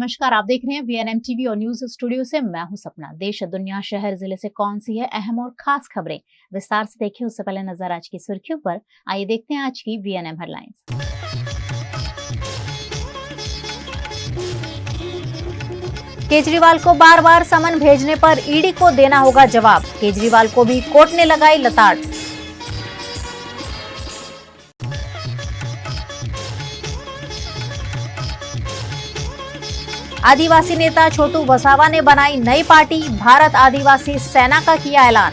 नमस्कार, आप देख रहे हैं वीएनएम टीवी और न्यूज स्टूडियो से मैं हूं सपना। देश, दुनिया, शहर, जिले से कौन सी है अहम और खास खबरें विस्तार से देखें उससे पहले नजर आज की सुर्खियों पर। आइए देखते हैं आज की वीएनएम हेडलाइंस। केजरीवाल को बार बार समन भेजने पर ईडी को देना होगा जवाब। केजरीवाल को भी कोर्ट ने लगाई लताड़। आदिवासी नेता छोटू वसावा ने बनाई नई पार्टी, भारत आदिवासी सेना का किया ऐलान।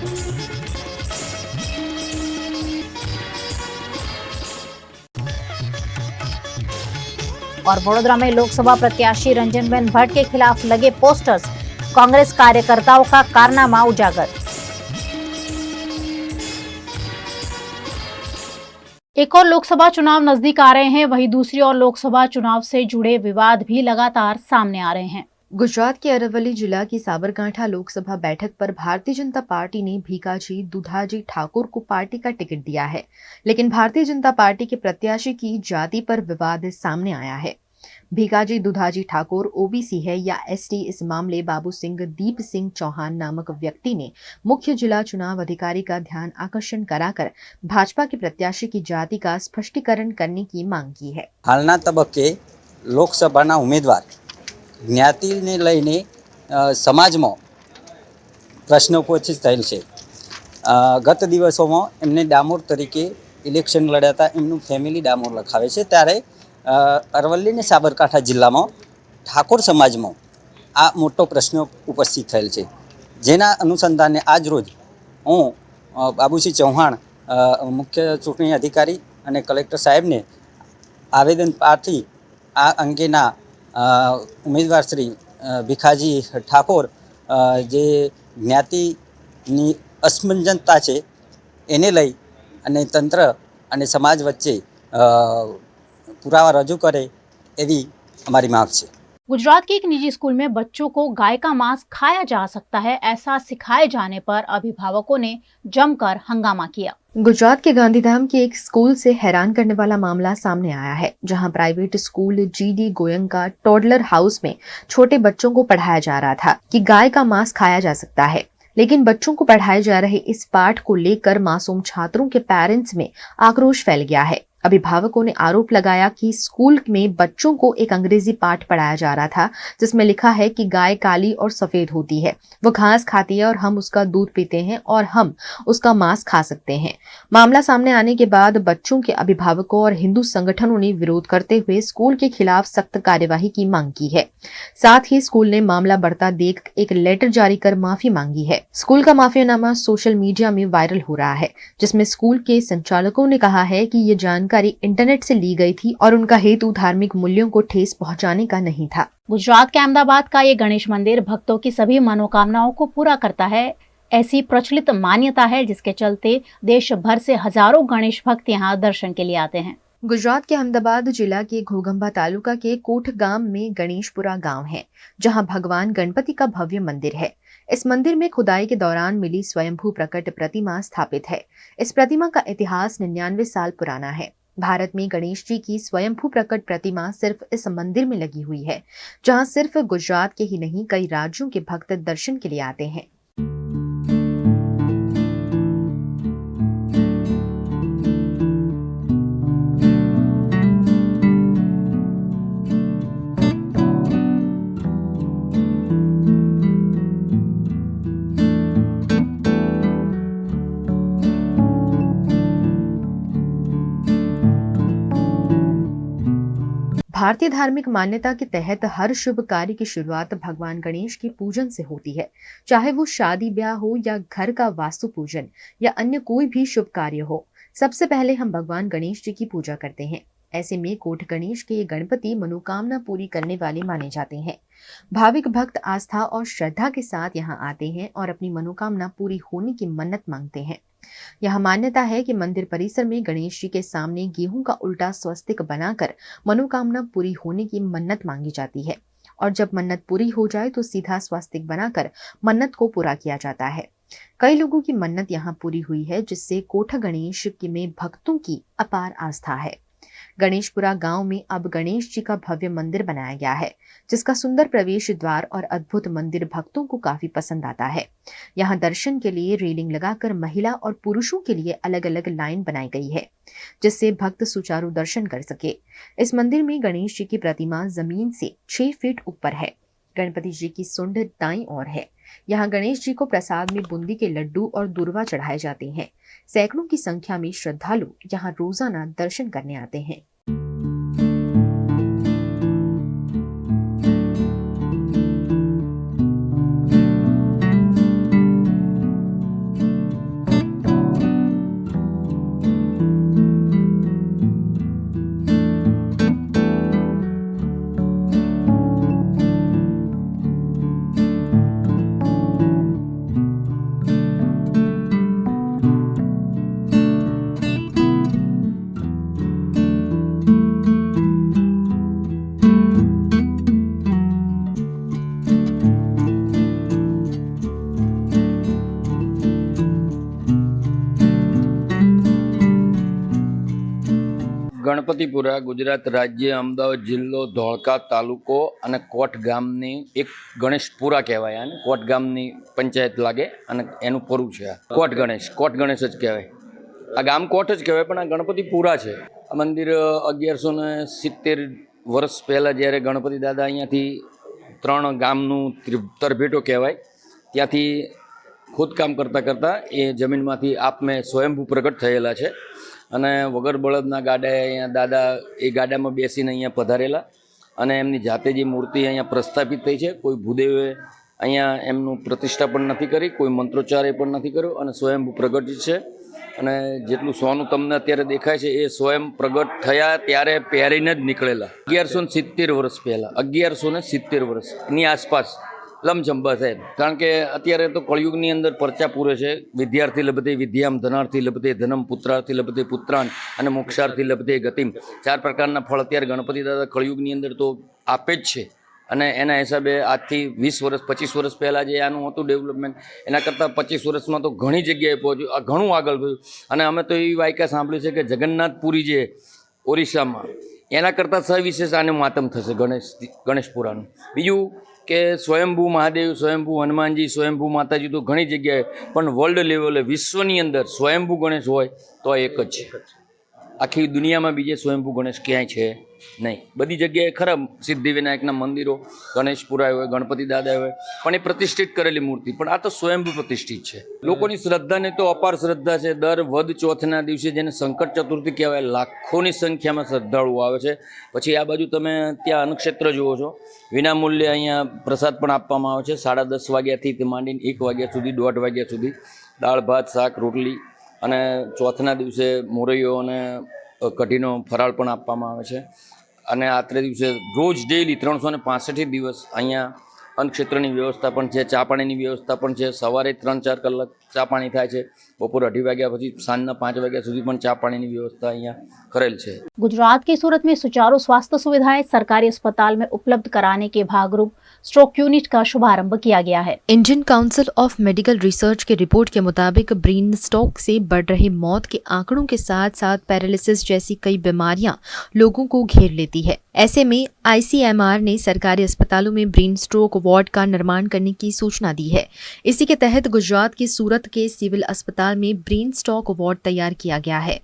और वडोदरा में लोकसभा प्रत्याशी रंजनबेन भट्ट के खिलाफ लगे पोस्टर्स, कांग्रेस कार्यकर्ताओं का कारनामा उजागर। एक और लोकसभा चुनाव नजदीक आ रहे हैं, वहीं दूसरी ओर लोकसभा चुनाव से जुड़े विवाद भी लगातार सामने आ रहे हैं। गुजरात के अरवली जिला की साबरकांठा लोकसभा बैठक पर भारतीय जनता पार्टी ने भीकाजी दुधाजी ठाकुर को पार्टी का टिकट दिया है, लेकिन भारतीय जनता पार्टी के प्रत्याशी की जाति पर विवाद सामने आया है। भीकाजी दुधाजी ठाकुर ओबीसी है या एसटी, इस मामले बाबू सिंह दीप सिंह चौहान नामक व्यक्ति ने मुख्य जिला चुनाव अधिकारी का ध्यान आकर्षण कराकर भाजपा के प्रत्याशी की जाति का स्पष्टीकरण करने की मांग की है। हालना तबक्के लोकसभाना उम्मीदवार ज्ञातिने लईने समाजमां प्रश्नोपचित थयेल छे। गत दिवसोमां एमने डामोर तरीके इलेक्शन लड्या, एमनुं फेमिली डामोर लखावे छे, त्यारे अरवल्ली ने साबरकांठा जिल्लामां ठाकोर समाजमां आ मोटो प्रश्न उपस्थित थयेल छे, जेना अनुसंधाने आज रोज हूँ बाबूसिंह चौहान मुख्य चूंटणी अधिकारी अने कलेक्टर साहेब ने आवेदन पाठी आ अंगेना उम्मीदवार श्री भीखाजी ठाकोर जे ज्ञातिनी असमंजसता छे एने लई अने तंत्र अने समाज वच्चे पुरावा रजू करे एवी हमारी मांग छे। गुजरात के एक निजी स्कूल में बच्चों को गाय का मांस खाया जा सकता है, ऐसा सिखाए जाने पर अभिभावकों ने जमकर हंगामा किया। गुजरात के गांधीधाम के एक स्कूल से हैरान करने वाला मामला सामने आया है, जहां private school GD Goenka toddler house में छोटे बच्चों को पढ़ाया जा रहा था कि गाय का मांस खाया जा सकता है, लेकिन बच्चों को पढ़ाए जा रहे इस पाठ को लेकर मासूम छात्रों के पेरेंट्स में आक्रोश फैल गया है। अभिभावकों ने आरोप लगाया कि स्कूल में बच्चों को एक अंग्रेजी पाठ पढ़ाया जा रहा था, जिसमें लिखा है कि गाय काली और सफेद होती है, वो घास खाती है और हम उसका दूध पीते हैं और हम उसका मांस खा सकते हैं। मामला सामने आने के बाद बच्चों के अभिभावकों और हिंदू संगठनों ने विरोध करते हुए स्कूल के खिलाफ सख्त कार्यवाही की मांग की है। साथ ही स्कूल ने मामला बढ़ता देख एक लेटर जारी कर माफी मांगी है। स्कूल का माफीनामा सोशल मीडिया में वायरल हो रहा है, जिसमें स्कूल के संचालकों ने कहा है कि ये जानकारी इंटरनेट से ली गई थी और उनका हेतु धार्मिक मूल्यों को ठेस पहुंचाने का नहीं था। गुजरात के अहमदाबाद का ये गणेश मंदिर भक्तों की सभी मनोकामनाओं को पूरा करता है, ऐसी प्रचलित मान्यता है, जिसके चलते देश भर से हजारों गणेश भक्त यहाँ दर्शन के लिए आते हैं। गुजरात के अहमदाबाद जिला के घोगंबा तालुका के कोठगाम में गणेशपुरा गांव है, जहां भगवान गणपति का भव्य मंदिर है। इस मंदिर में खुदाई के दौरान मिली स्वयंभू प्रकट प्रतिमा स्थापित है। इस प्रतिमा का इतिहास 99 साल पुराना है। भारत में गणेश जी की स्वयंभू प्रकट प्रतिमा सिर्फ इस मंदिर में लगी हुई है, जहां सिर्फ गुजरात के ही नहीं कई राज्यों के भक्त दर्शन के लिए आते हैं। भारतीय धार्मिक मान्यता के तहत हर शुभ कार्य की शुरुआत भगवान गणेश के पूजन से होती है, चाहे वो शादी ब्याह हो या घर का वास्तु पूजन या अन्य कोई भी शुभ कार्य हो। सबसे पहले हम भगवान गणेश जी की पूजा करते हैं। ऐसे में कोठ गणेश के ये गणपति मनोकामना पूरी करने वाले माने जाते हैं। भाविक भक्त आस्था और श्रद्धा के साथ यहाँ आते हैं और अपनी मनोकामना पूरी होने की मन्नत मांगते हैं। यह मान्यता है कि मंदिर परिसर में गणेश जी के सामने गेहूं का उल्टा स्वस्तिक बनाकर मनोकामना पूरी होने की मन्नत मांगी जाती है, और जब मन्नत पूरी हो जाए तो सीधा स्वस्तिक बनाकर मन्नत को पूरा किया जाता है। कई लोगों की मन्नत यहाँ पूरी हुई है, जिससे कोठ गणेश में भक्तों की अपार आस्था है। गणेशपुरा गांव में अब गणेश जी का भव्य मंदिर बनाया गया है, जिसका सुंदर प्रवेश द्वार और अद्भुत मंदिर भक्तों को काफी पसंद आता है। यहाँ दर्शन के लिए रेलिंग लगाकर महिला और पुरुषों के लिए अलग अलग लाइन बनाई गई है, जिससे भक्त सुचारू दर्शन कर सके। इस मंदिर में गणेश जी की प्रतिमा जमीन से 6 फीट ऊपर है। गणपति जी की सुंड दाईं ओर है। यहाँ गणेश जी को प्रसाद में बूंदी के लड्डू और दूर्वा चढ़ाए जाते हैं। सैकड़ों की संख्या में श्रद्धालु यहाँ रोजाना दर्शन करने आते हैं। ગણપતિપુરા ગુજરાત રાજ્ય અમદાવાદ જિલ્લો ધોળકા તાલુકો અને કોટ ગામની એક ગણેશપુરા કહેવાય અને કોટ ગામની પંચાયત લાગે અને એનું પૂરું છે આ કોટ ગણેશ જ કહેવાય। આ ગામ કોટ જ કહેવાય પણ આ ગણપતિપુરા છે। આ મંદિર 1170 વર્ષ પહેલાં જ્યારે ગણપતિ દાદા અહીંયાથી 3 ગામનું તરભેટો કહેવાય ત્યાંથી ખોદકામ કરતાં કરતાં એ જમીનમાંથી આપમે સ્વયંભૂ પ્રગટ થયેલા છે અને વગર બળદના ગાડાએ અહીંયા દાદા એ ગાડામાં બેસીને અહીંયા પધારેલા અને એમની જાતે જે મૂર્તિ અહીંયા પ્રસ્થાપિત થઈ છે। કોઈ ભૂદેવે અહીંયા એમનું પ્રતિષ્ઠાપન નથી કરી, કોઈ મંત્રોચ્ચારે પણ નથી કર્યો અને સ્વયંભૂ પ્રગટ છે। અને જેટલું સોનું તમને અત્યારે દેખાય છે એ સ્વયં પ્રગટ થયા ત્યારે પહેરીને જ નીકળેલા 1170 વર્ષ પહેલાં 1170 વર્ષની આસપાસ લમચંબા સાહેબ। કારણ કે અત્યારે તો કળયુગની અંદર પરચા પૂરે છે। વિદ્યાર્થી લભતે વિદ્યામ, ધનાર્થી લભતે ધનમ, પુત્રાર્થી લભતે પુત્રાન અને મોક્ષાર્થી લભતે ગતિમ। 4 પ્રકારના ફળ અત્યારે ગણપતિ દાદા કળયુગની અંદર તો આપે જ છે અને એના હિસાબે આજથી 20 વર્ષ 25 વર્ષ પહેલાં જે આનું હતું ડેવલપમેન્ટ એના કરતાં 25 વર્ષમાં તો ઘણી જગ્યાએ પહોંચ્યું, આ ઘણું આગળ ગયું। અને અમે તો એવી વાયકા સાંભળી છે કે જગન્નાથપુરી જે ઓરિસ્સામાં એના કરતાં સવિશેષ આને માતમ થશે ગણેશપુરાનું। બીજું કે સ્વયંભૂ મહાદેવ, સ્વયંભૂ હનુમાનજી, સ્વયંભૂ માતાજી તો ઘણી જગ્યાએ પણ વર્લ્ડ લેવલે વિશ્વની અંદર સ્વયંભૂ ગણેશ હોય તો એક જ છે। આખી દુનિયામાં બીજે સ્વયંભૂ ગણેશ ક્યાંય છે નહીં। બધી જગ્યાએ ખરા સિદ્ધિવિનાયકના મંદિરો, ગણેશપુરા હોય, ગણપતિ દાદા હોય પણ એ પ્રતિષ્ઠિત કરેલી મૂર્તિ, પણ આ તો સ્વયંભૂ પ્રતિષ્ઠિત છે। લોકોની શ્રદ્ધાને તો અપાર શ્રદ્ધા છે। દર વદ ચોથના દિવસે જેને સંકટ ચતુર્થી કહેવાય લાખોની સંખ્યામાં શ્રદ્ધાળુઓ આવે છે। પછી આ બાજુ તમે ત્યાં અન્નક્ષેત્ર જુઓ છો, વિનામૂલ્યે અહીંયા પ્રસાદ પણ આપવામાં આવે છે। 10:30 વાગ્યાથી તે માંડીને 1 વાગ્યા સુધી, 1:30 વાગ્યા સુધી દાળ ભાત શાક રોટલી અને ચોથના દિવસે મોરૈયો અને કઢીનો ફરાળ પણ આપવામાં આવે છે। અને આત્રે દિવસે રોજ ડેઈલી 365 દિવસ અહીંયા અન્નક્ષેત્રની વ્યવસ્થા પણ છે, ચા પાણીની વ્યવસ્થા પણ છે। સવારે 3-4 કલાક ચા પાણી થાય છે, બપોર 2:30 વાગ્યા પછી સાંજના 5 વાગ્યા સુધી પણ ચા પાણીની व्यवस्था અહીંયા करेल છે। गुजरात के सूरत में सुचारू स्वास्थ्य सुविधाएं सरकारी अस्पताल में उपलब्ध कराने के भागरूप स्ट्रोक यूनिट का शुभारंभ किया गया है। Indian council of medical research की रिपोर्ट के मुताबिक ब्रेन स्ट्रोक से बढ़ रहे मौत के आंकड़ों के साथ साथ पैरालिसिस जैसी कई बीमारियां लोगों को घेर लेती है। ऐसे में ICMR ने सरकारी अस्पतालों में ब्रेन स्ट्रोक वार्ड का निर्माण करने की सूचना दी है। इसी के तहत गुजरात के सूरत के सिविल अस्पताल में ब्रेन स्ट्रोक वार्ड तैयार किया गया है,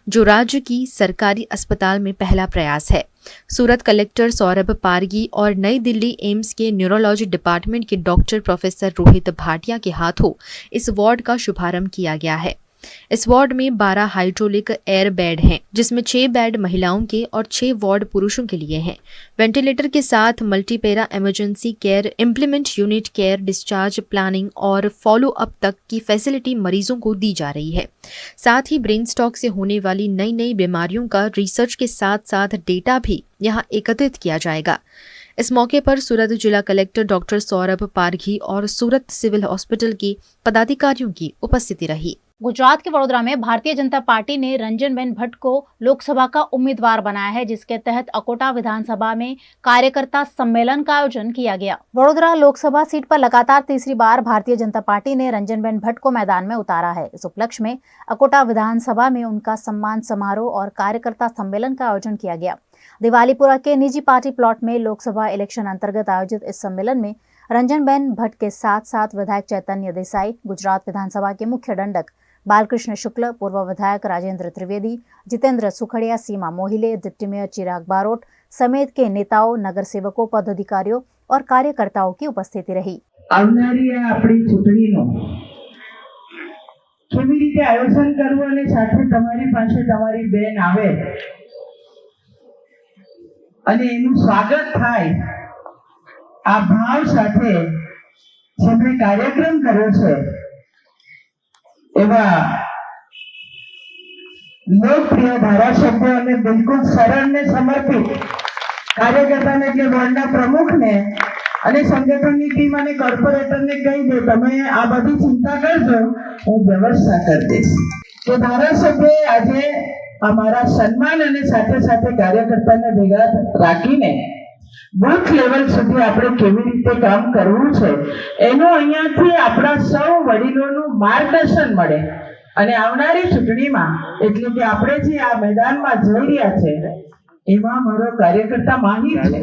जो राज्य की सरकारी अस्पताल में पहला प्रयास है। सूरत कलेक्टर सौरभ पारगी और नई दिल्ली एम्स के न्यूरोलॉजी डिपार्टमेंट के डॉक्टर प्रोफेसर रोहित भाटिया के हाथों इस वार्ड का शुभारंभ किया गया है। इस वार्ड में 12 हाइड्रोलिक एयर बेड हैं, जिसमें 6 बेड महिलाओं के और 6 वार्ड पुरुषों के लिए हैं। वेंटिलेटर के साथ multipara emergency care, implement unit care, discharge planning और फॉलो अप तक की फैसिलिटी मरीजों को दी जा रही है। साथ ही ब्रेन स्ट्रोक से होने वाली नई नई बीमारियों का रिसर्च के साथ साथ डेटा भी यहाँ एकत्रित किया जाएगा। इस मौके पर सूरत जिला कलेक्टर डॉक्टर सौरभ पारगी और सूरत सिविल हॉस्पिटल के पदाधिकारियों की उपस्थिति रही। गुजरात के वडोदरा में भारतीय जनता पार्टी ने रंजनबेन भट्ट को लोकसभा का उम्मीदवार बनाया है, जिसके तहत अकोटा विधानसभा में कार्यकर्ता सम्मेलन का आयोजन किया गया। वडोदरा लोकसभा सीट पर लगातार तीसरी बार भारतीय जनता पार्टी ने रंजनबेन भट्ट को मैदान में उतारा है। इस उपलक्ष्य में अकोटा विधानसभा में उनका सम्मान समारोह और कार्यकर्ता सम्मेलन का आयोजन किया गया। दिवालीपुरा के निजी पार्टी प्लॉट में लोकसभा इलेक्शन अंतर्गत आयोजित इस सम्मेलन में रंजनबेन भट्ट के साथ साथ विधायक चैतन्य देसाई, गुजरात विधानसभा के मुख्य दंडक बालकृष्ण शुक्ल, पूर्व विधायक राजेंद्र त्रिवेदी, जितेंद्र सुखड़िया, सीमा मोहिले, डिप्टी मेयर चिराग बारोट समेत के नेताओं, नगर सेवकों, पदाधिकारियों और कार्यकर्ताओं की उपस्थिति रही। આવનારી આ આપણી ચૂંટણીનું કેવી રીતે આયોજન કરવું અને સાથે તમારી પાસે તમારી બેન આવે અને એનું સ્વાગત થાય, આ ભાવ સાથે જેમણે કાર્યક્રમ કર્યો છે એવા લોકપ્રિય ધારાસભ્યો અને બિલકુલ સરળ ને સમર્પિત કાર્યકર્તાને એટલે વોર્ડના પ્રમુખને અને સંગઠનની ટીમ અને કોર્પોરેટરને કહી દે, તમે આ બધી ચિંતા કરજો, હું વ્યવસ્થા કરી દઈશ। તો ધારાસભ્યએ આજે અમારા સન્માન અને સાથે સાથે કાર્યકર્તાને ભેગા રાખીને બૂથ લેવલ સુધી આપણે કેવી રીતે કામ કરવું છે એનું અહીંયાથી આપણા સૌ વડીલોનું માર્ગદર્શન મળે અને આવનારી ચૂંટણીમાં એટલે કે આપણે જે આ મેદાનમાં જઈ રહ્યા છે એમાં મારો કાર્યકર્તા માહિર છે,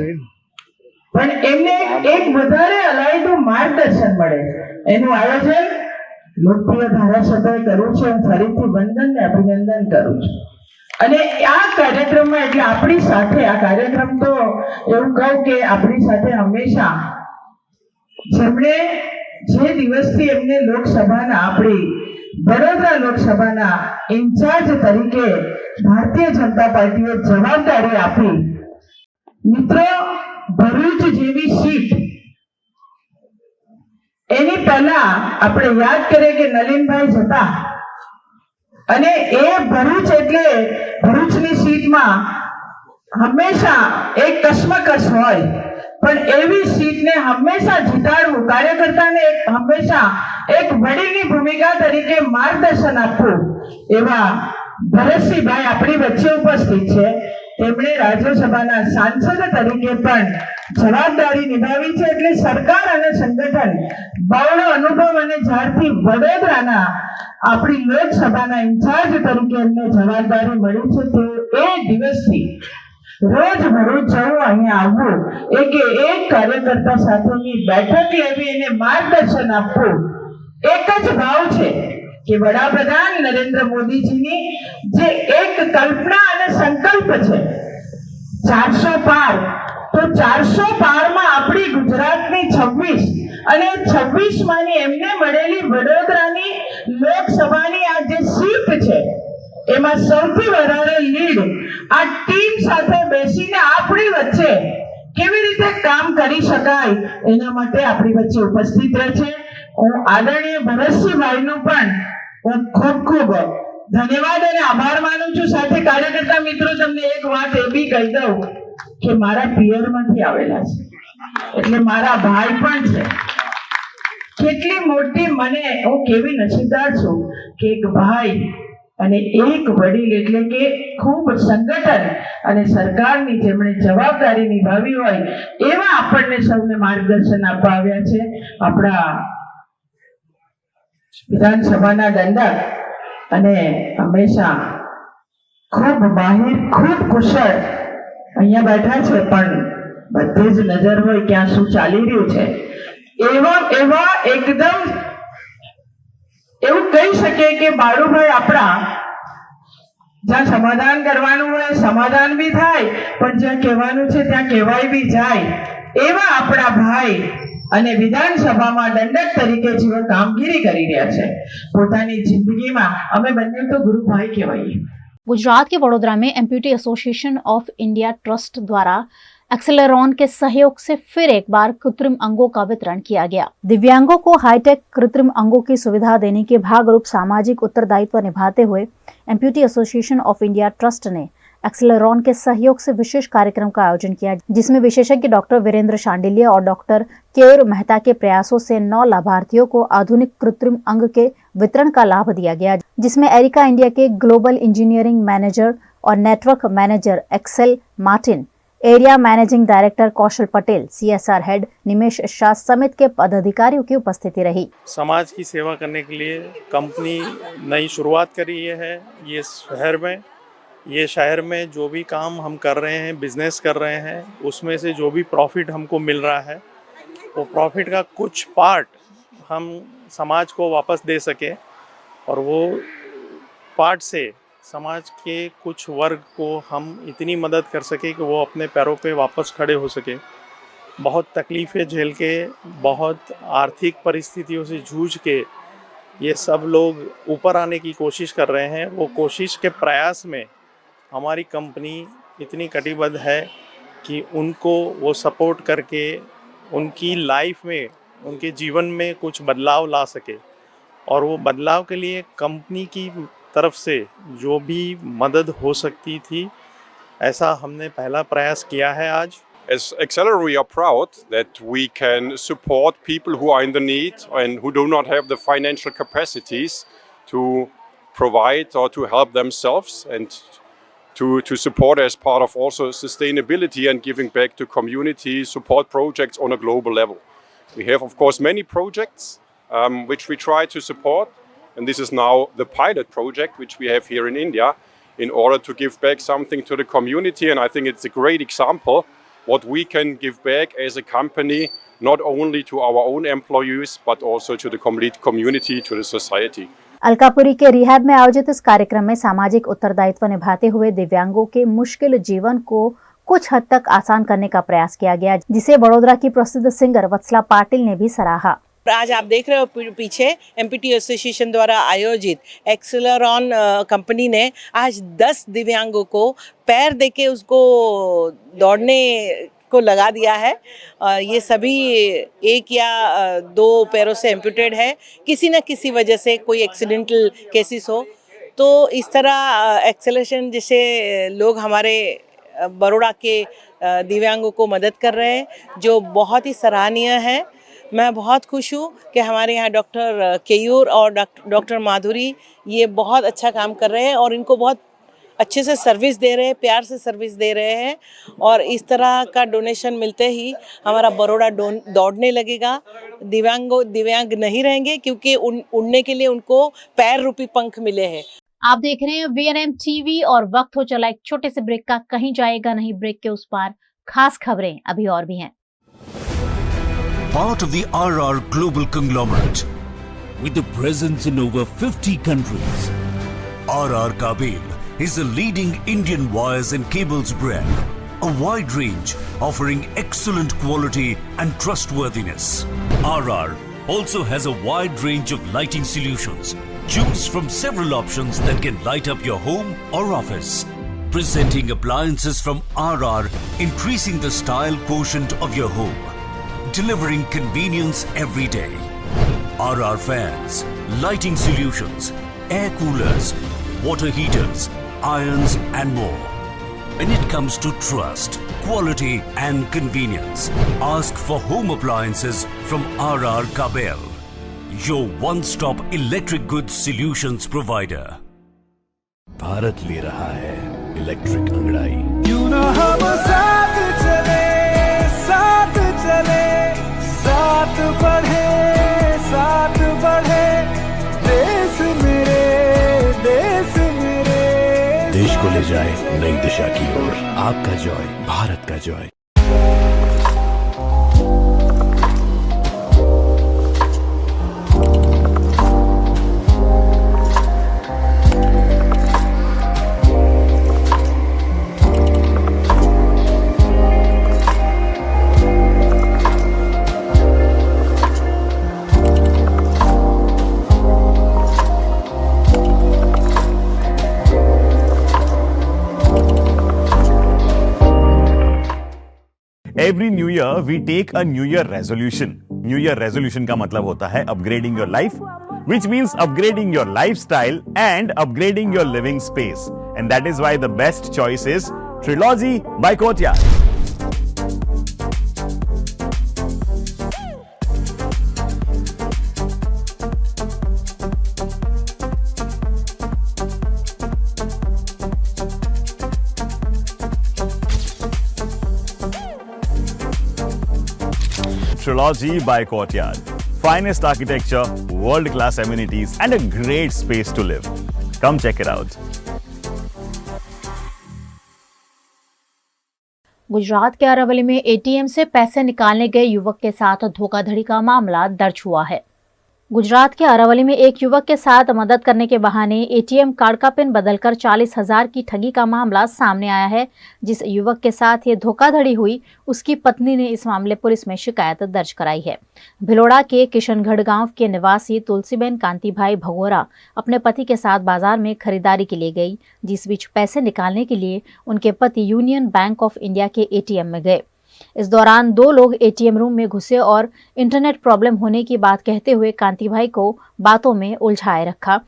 પણ એમને એક વધારે અલાયદું માર્ગદર્શન મળે એનું આયોજન લોકપ્રિય ધારાસભ્યએ કર્યું છે। હું ફરીથી વંદન ને અભિનંદન કરું છું। અને આ કાર્યક્રમમાં એટલે આપણી સાથે આ કાર્યક્રમ તો એવું કહું કે આપણી સાથે હંમેશા જેમણે જે દિવસથી એમને લોકસભાના આપણી વડોદરા લોકસભાના ઇન્ચાર્જ તરીકે ભારતીય જનતા પાર્ટીએ જવાબદારી આપી, મિત્રો ભરૂચ જેવી સીટ એની પહેલા આપણે યાદ કરીએ કે નલિનભાઈ જતા અને એ ભરૂચ એટલે ભરૂચની સીટમાં હંમેશા એક કશ્મકશ હોય, પણ એવી સીટને હંમેશા જીતાડવું, કાર્યકર્તાને હંમેશા એક વડીલની ભૂમિકા તરીકે માર્ગદર્શન આપવું એવા ભરતસિંહભાઈ આપણી વચ્ચે ઉપસ્થિત છે। તેમણે રાજ્યસભાના સાંસદ તરીકે પણ જવાબદારી નિભાવી છે, એટલે સરકાર અને સંગઠન બહોળો અનુભવ અને જ્યારથી વડોદરાના આપણી લોકસભાના ઇન્ચાર્જ તરીકે એમને જવાબદારી મળી છે તે એ દિવસથી રોજ ભરૂચ જવું, અહીંયા આવવું, એક કાર્યકર્તા સાથેની બેઠક લેવી અને માર્ગદર્શન આપવું એક જ ભાવ છે કે વડાપ્રધાન નરેન્દ્ર મોદીજીની જે એક કલ્પના અને સંકલ્પ છે 400 પાર, તો 400 પારમાં આપણી ગુજરાતની 26 અને 26 માની એમને મળેલી વડોદરાની લોકસભાની આ જે સીટ છે એમાં સૌથી વધારે લીડ આ ટીમ સાથે બેસીને આપણી વચ્ચે કેવી રીતે કામ કરી શકાય એના માટે આપણી વચ્ચે ઉપસ્થિત રહે છે। હું આદરણીય ભરતસિંહભાઈનું પણ હું ખૂબ ખૂબ ધન્યવાદ અને આભાર માનું છું। સાથે કાર્યકર્તા મિત્રો તમને એક વાત એ બી કહી દઉં કે મારા પિયરમાંથી આવેલા છે, એટલે મારા ભાઈ પણ છે। કેટલી મોટી મને હું કેવી નસીબદાર છું કે એક ભાઈ અને એક વડીલ એટલે કે ખૂબ સંગઠન અને સરકારની જેમણે જવાબદારી નિભાવી હોય એવા આપણને સૌને માર્ગદર્શન આપવા આવ્યા છે। આપણા વિધાનસભાના દંડક અને હંમેશા ખૂબ માહિર, ખૂબ કુશળ અહીંયા બેઠા છે, પણ બધે જ નજર હોય ક્યાં શું ચાલી રહ્યું છે એવા એકદમ એવું કહી શકે કે બાળુભાઈ આપણા જ્યાં સમાધાન કરવાનું હોય સમાધાન બી થાય, પણ જ્યાં કહેવાનું છે ત્યાં કહેવાય બી જાય એવા આપણા ભાઈ અને વિધાનસભામાં દંડક તરીકે જેઓ કામગીરી કરી રહ્યા છે પોતાની જિંદગીમાં અમે બંને તો ગુરુભાઈ કહેવાઈએ। गुजरात के वडोदरा में amputee association of India trust द्वारा एक्सेलेरॉन के सहयोग से फिर एक बार कृत्रिम अंगों का वितरण किया गया। दिव्यांगों को हाईटेक कृत्रिम अंगों की सुविधा देने के भाग रूप सामाजिक उत्तरदायित्व निभाते हुए amputee association of India trust ने एक्सेलरॉन के सहयोग से विशेष कार्यक्रम का आयोजन किया, जिसमें विशेषज्ञ डॉक्टर वीरेंद्र शांडिल्य और डॉक्टर केयूर मेहता के प्रयासों से 9 लाभार्थियों को आधुनिक कृत्रिम अंग के वितरण का लाभ दिया गया, जिसमें एरिका इंडिया के ग्लोबल इंजीनियरिंग मैनेजर और network manager Axel Martin, area managing director Kaushal Patel, CSR head Nimesh Shah समेत के पदाधिकारियों की उपस्थिति रही। समाज की सेवा करने के लिए कंपनी नई शुरुआत करी है। ये शहर में जो भी काम हम कर रहे हैं, बिजनेस कर रहे हैं, उसमें से जो भी प्रॉफिट हमको मिल रहा है, वो प्रॉफिट का कुछ पार्ट हम समाज को वापस दे सके और वो पार्ट से समाज के कुछ वर्ग को हम इतनी मदद कर सके कि वो अपने पैरों पे वापस खड़े हो सके। बहुत तकलीफ़ें झेल के, बहुत आर्थिक परिस्थितियों से जूझ के ये सब लोग ऊपर आने की कोशिश कर रहे हैं। वो कोशिश के प्रयास में हमारी कंपनी इतनी कटिबद्ध है कि उनको वो सपोर्ट करके उनकी लाइफ में, उनके जीवन में कुछ बदलाव ला सके। और वो बदलाव के लिए कंपनी की तरफ से जो भी मदद हो सकती थी, ऐसा हमने पहला प्रयास किया है आज। As Acceler, we are proud that we can support people who are in the need and who do not have the financial capacities to provide or to help themselves, and to support as part of also sustainability and giving back to community support projects on a global level. We have, of course, many projects which we try to support, and this is now the pilot project which we have here in India in order to give back something to the community. And I think it's a great example what we can give back as a company, not only to our own employees but also to the complete community, to the society. Alkapuri के rehab में आयोजित इस कार्यक्रम में सामाजिक उत्तरदायित्व निभाते हुए दिव्यांगों के मुश्किल जीवन को कुछ हद तक आसान करने का प्रयास किया गया, जिसे वडोदरा की प्रसिद्ध सिंगर वत्सला पाटिल ने भी सराहा। आज आप देख रहे हो पीछे MPT एसोसिएशन द्वारा आयोजित एक्सेलरॉन कंपनी ने आज 10 दिव्यांगों को पैर देके उसको दौड़ने को लगा दिया है। ये सभी एक या 2 पैरों से एम्पुटेड है, किसी न किसी वजह से कोई एक्सीडेंटल केसेस हो। तो इस तरह एक्सेलरेशन जैसे लोग हमारे बड़ौदा के दिव्यांगों को मदद कर रहे हैं, जो बहुत ही सराहनीय है। मैं बहुत खुश हूँ कि हमारे यहाँ डॉक्टर केयूर और डॉक्टर माधुरी ये बहुत अच्छा काम कर रहे हैं और इनको बहुत अच्छे से सर्विस दे रहे हैं, प्यार से सर्विस दे रहे हैं। और इस तरह का डोनेशन मिलते ही हमारा बड़ौदा दौड़ने लगेगा। दिव्यांग नहीं रहेंगे क्योंकि उड़ने के लिए उनको पैर रूपी पंख मिले हैं। आप देख रहे हैं VNM TV और वक्त हो चला एक छोटे से ब्रेक का। कहीं जाएगा नहीं ब्रेक के उस पार, खास खबरें अभी और भी हैं। Part of the RR Global Conglomerate with the presence in over 50 countries. RR Kabel is a leading Indian wires and cables brand, a wide range offering excellent quality and trustworthiness. RR also has a wide range of lighting solutions. Choose from several options that can light up your home or office. Presenting appliances from RR, increasing the style quotient of your home. Delivering convenience every day. RR fans, lighting solutions, air coolers, water heaters, irons and more. When it comes to trust, quality and convenience, ask for home appliances from RR Kabel, your one-stop electric goods solutions provider. Bharat ले रहा है electric अंगड़ाई। क्यों ना हम साथ चले, साथ चले, साथ बढ़े, साथ बढ़े, देश मेरे, देश मेरे। देश को ले जाए नई दिशा की ओर। आपका जॉय, भारत का Joy. Every new year we take a new year resolution. New year resolution का मतलब होता है upgrading your life, which means upgrading your lifestyle and upgrading your living space. and that is why the best choice is Trilogy by Courtyard. Trilogy by Courtyard. Finest architecture, world-class amenities, and a great space to live. Come check it out. Gujarat के अरावली में ATM से पैसे निकालने गए युवक के साथ धोखाधड़ी का मामला दर्ज हुआ है। गुजरात के अरावली में एक युवक के साथ मदद करने के बहाने एटीएम कार्ड का पिन बदलकर 40,000 की ठगी का मामला सामने आया है। जिस युवक के साथ ये धोखाधड़ी हुई, उसकी पत्नी ने इस मामले पुलिस में शिकायत दर्ज कराई है। भिलोड़ा के किशनगढ़ गांव के निवासी तुलसीबेन कांतिभाई भगोरा अपने पति के साथ बाजार में खरीदारी के लिए गई, जिस बीच पैसे निकालने के लिए उनके पति यूनियन बैंक ऑफ इंडिया के एटीएम में गए। इस दौरान दो लोग एटीएम रूम में घुसे और इंटरनेट प्रॉब्लम होने की बात कहते हुए कांति भाई को बातों में उलझाए रखा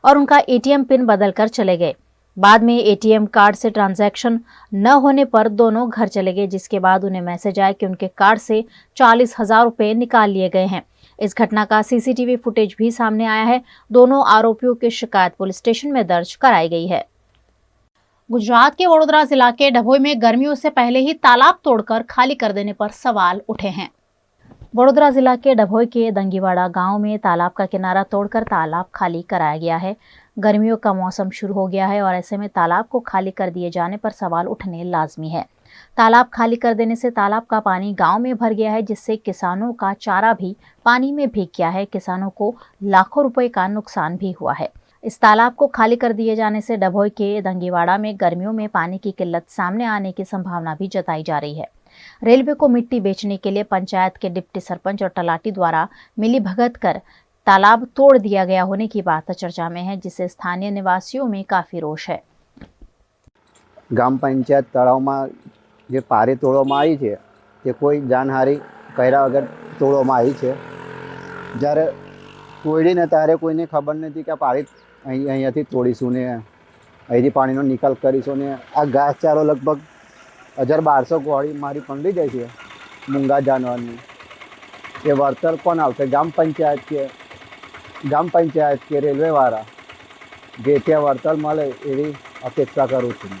और उनका एटीएम पिन बदलकर चले गए। बाद में एटीएम कार्ड से ट्रांजैक्शन न होने पर दोनों घर चले गए, जिसके बाद उन्हें मैसेज आया कि उनके कार्ड से 40,000 रुपए निकाल लिए गए हैं। इस घटना का सीसीटीवी फुटेज भी सामने आया है। दोनों आरोपियों की शिकायत पुलिस स्टेशन में दर्ज कराई गई है। गुजरात के वडोदरा जिला के डभोई में गर्मियों से पहले ही तालाब तोड़कर खाली कर देने पर सवाल उठे हैं। वडोदरा जिला के डभोई के दंगीवाड़ा गांव में तालाब का किनारा तोड़कर तालाब खाली कराया गया है। गर्मियों का मौसम शुरू हो गया है और ऐसे में तालाब को खाली कर दिए जाने पर सवाल उठने लाजमी है। तालाब खाली कर देने से तालाब का पानी गांव में भर गया है, जिससे किसानों का चारा भी पानी में भीग गया है। किसानों को लाखों रुपए का नुकसान भी हुआ है। इस तालाब को खाली कर दिए जाने से डभोई के दंगीवाड़ा में गर्मियों में पानी की किल्लत सामने आने की संभावना भी जताई जा रही है। रेलवे को मिट्टी बेचने के लिए पंचायत के डिप्टी सरपंच और तलाटी द्वारा मिलीभगत कर तालाब तोड़ दिया गया होने की बात चर्चा में है, जिससे स्थानीय निवासियों में काफी रोष है। ग्राम पंचायत तळावमां जे पारी तोड़वामां आई छे ते कोई जानहारी कर्या वगर तोड़वामां आई छे। ज्यारे तोड़ीने त्यारे कोईने खबर नथी के पारी અહીંયાથી તોડીશું ને અહીંથી પાણીનો નિકાલ કરીશું ને આ ઘાસચારો લગભગ 1200 ગોળી મારી પંડી જાય છે મૂંગા જાનવરની। એ વળતર કોણ આવશે? ગ્રામ પંચાયત કે રેલવેવાળા જે ત્યાં વળતર મળે એવી અપેક્ષા કરું છું।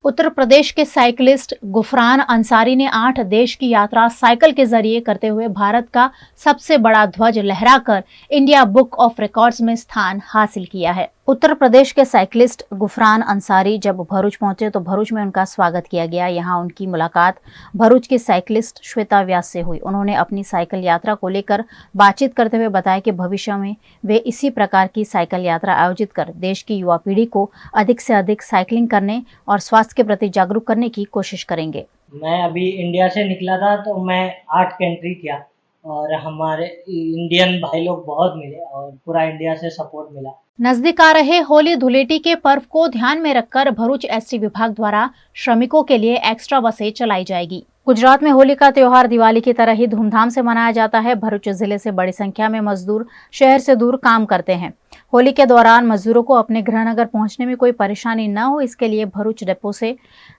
उत्तर प्रदेश के साइकिलिस्ट गुफरान अंसारी ने 8 देश की यात्रा साइकिल के जरिए करते हुए भारत का सबसे बड़ा ध्वज लहराकर इंडिया बुक ऑफ रिकॉर्ड्स में स्थान हासिल किया है। उत्तर प्रदेश के साइकिलिस्ट गुफरान अंसारी जब भरूच पहुंचे तो भरूच में उनका स्वागत किया गया। यहां उनकी मुलाकात भरूच की साइकिलिस्ट श्वेता व्यास से हुई। उन्होंने अपनी साइकिल यात्रा को लेकर बातचीत करते हुए बताया कि भविष्य में वे इसी प्रकार की साइकिल यात्रा आयोजित कर देश की युवा पीढ़ी को अधिक से अधिक साइकिलिंग करने और स्वास्थ्य के प्रति जागरूक करने की कोशिश करेंगे। मैं अभी इंडिया से निकला था तो मैं 8 कंट्री किया और हमारे इंडियन भाई लोग बहुत मिले और पूरा इंडिया से सपोर्ट मिला। नजदीक आ रहे होली धुलेटी के पर्व को ध्यान में रखकर भरूच एसटी विभाग द्वारा श्रमिकों के लिए एक्स्ट्रा बसें चलाई जाएगी। गुजरात में होली का त्योहार दिवाली की तरह ही धूमधाम से मनाया जाता है। भरूच जिले से बड़ी संख्या में मजदूर शहर से दूर काम करते हैं। होली के दौरान मजदूरों को अपने गृहनगर पहुंचने में कोई परेशानी न हो, इसके लिए भरूच डिपो से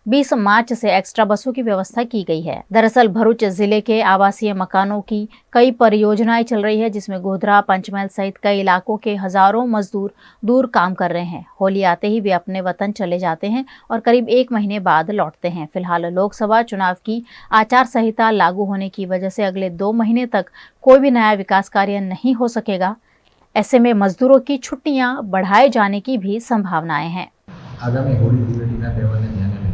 20 मार्च से एक्स्ट्रा बसों की व्यवस्था की गई है। दरअसल भरूच जिले के आवासीय मकानों की कई परियोजनाएं चल रही है, जिसमें गोधरा, पंचमहल सहित कई इलाकों के हजारों मजदूर दूर काम कर रहे हैं। होली आते ही वे अपने वतन चले जाते हैं और करीब 1 महीने बाद लौटते हैं। फिलहाल लोकसभा चुनाव की आचार संहिता लागू होने की वजह से अगले 2 महीने तक कोई भी नया विकास कार्य नहीं हो सकेगा। ऐसे में मजदूरों की छुट्टियां बढ़ाए जाने की भी संभावनाएं हैं। आगामी होली धूळेटीना तहेवारने ध्याने लई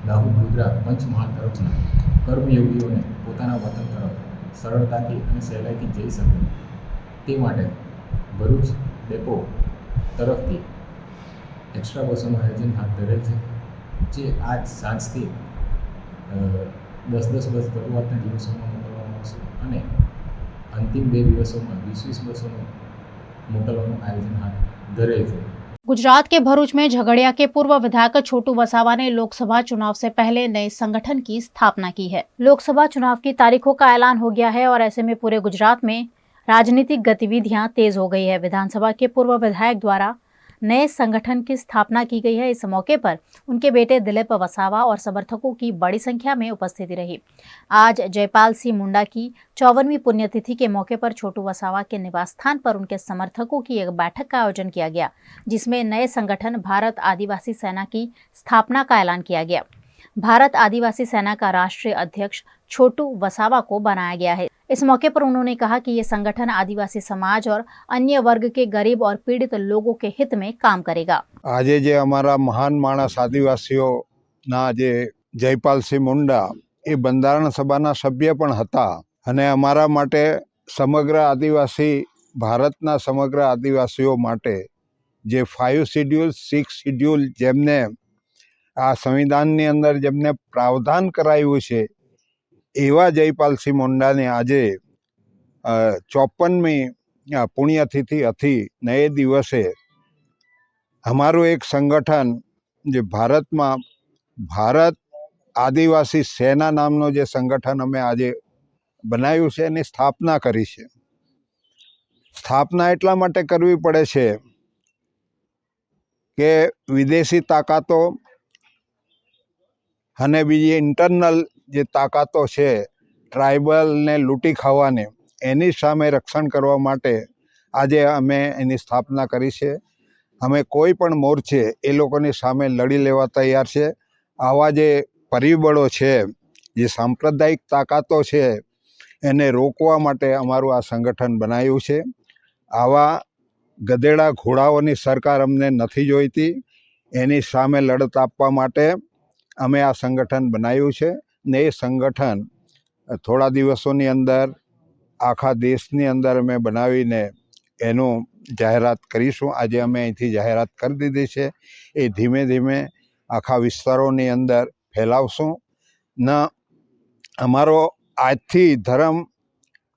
दाहोद, गोधरा, पंचमहाल तरफना कर्मयोगीओने पोताना वतन तरफ सरळताथी अने सहेलाईथी जई शके ते माटे भरूच डेपो तरफथी एक्स्ट्रा बसोनुं आयोजन हाथ धरेल छे, जे आज सांजथी 10-10 बस शरूआतना दिवसोमां मोकलवामां आवशे अने अंतिम 2 दिवसोमां 20-20 बसोनुं मोकलवानुं आयोजन हाथ धरेल छे। गुजरात के भरूच में झगड़िया के पूर्व विधायक छोटू वसावा ने लोकसभा चुनाव से पहले नए संगठन की स्थापना की है। लोकसभा चुनाव की तारीखों का ऐलान हो गया है और ऐसे में पूरे गुजरात में राजनीतिक गतिविधियां तेज हो गई है। विधानसभा के पूर्व विधायक द्वारा नए संगठन की स्थापना की गई है। इस मौके पर उनके बेटे दिलीप वसावा और समर्थकों की बड़ी संख्या में उपस्थिति रही। आज जयपाल सिंह मुंडा की 54वीं पुण्यतिथि के मौके पर छोटू वसावा के निवास स्थान पर उनके समर्थकों की एक बैठक का आयोजन किया गया, जिसमें नए संगठन भारत आदिवासी सेना की स्थापना का ऐलान किया गया। भारत आदिवासी सेना का राष्ट्रीय अध्यक्ष छोटू वसावा को बनाया गया है। इस मौके पर उन्होंने कहा कि ये संगठन आदिवासी समाज और अन्य वर्ग के गरीब और पीड़ित लोगों के हित में काम करेगा। आज जे अमारा महान माणस आदिवासीओ ना जे जयपाल सिंह मुंडा ए बंधारण सभाना सभ्य पण हता अने अमारा माटे समग्र आदिवासी भारतना समग्र आदिवासीओ माटे जे 5 शेड्यूल 6 शेड्यूल जेमने आ संविधाननी अंदर जेमने प्रावधान कराव्युं छे एवा जयपाल सिंह मुंडा ने आजे 54મી पुण्यतिथि हती नए दिवसे अमारू एक संगठन जे भारत में भारत आदिवासी सेना नामनो जे संगठन अमे आजे बनाव्युं छे एनी स्थापना करी छे। स्थापना एटला माटे करवी पड़े छे के विदेशी ताकतो अने बीजी इंटरनल जे ताकतो छे ट्राइबल ने लूटी खावाने एनी सामे रक्षण करवा माटे आजे अमे एनी स्थापना करी छे। अमे कोई पण मोर्चे ए लोकोनी सामे लड़ी लेवा तैयार छे। आवा जे परिबळो छे जे सांप्रदायिक ताकतो छे एने रोकवा माटे अमारुं आ संगठन बनाव्युं छे। आवा गधेड़ा घोड़ाओनी सरकार अमने नथी जोईती, एनी सामे लड़त आपवा माटे अमे आ संगठन बनाव्युं छे ने ए संगठन थोड़ा दिवसोनी अंदर आखा देशनी अंदर अमे बनावीने एनु जाहेरात करीशुं। आजे अमे अहींथी जाहेरात करी दीधी छे। ए धीमे धीमे आखा विस्तारोनी अंदर फैलावशुं न अमारो आजथी धर्म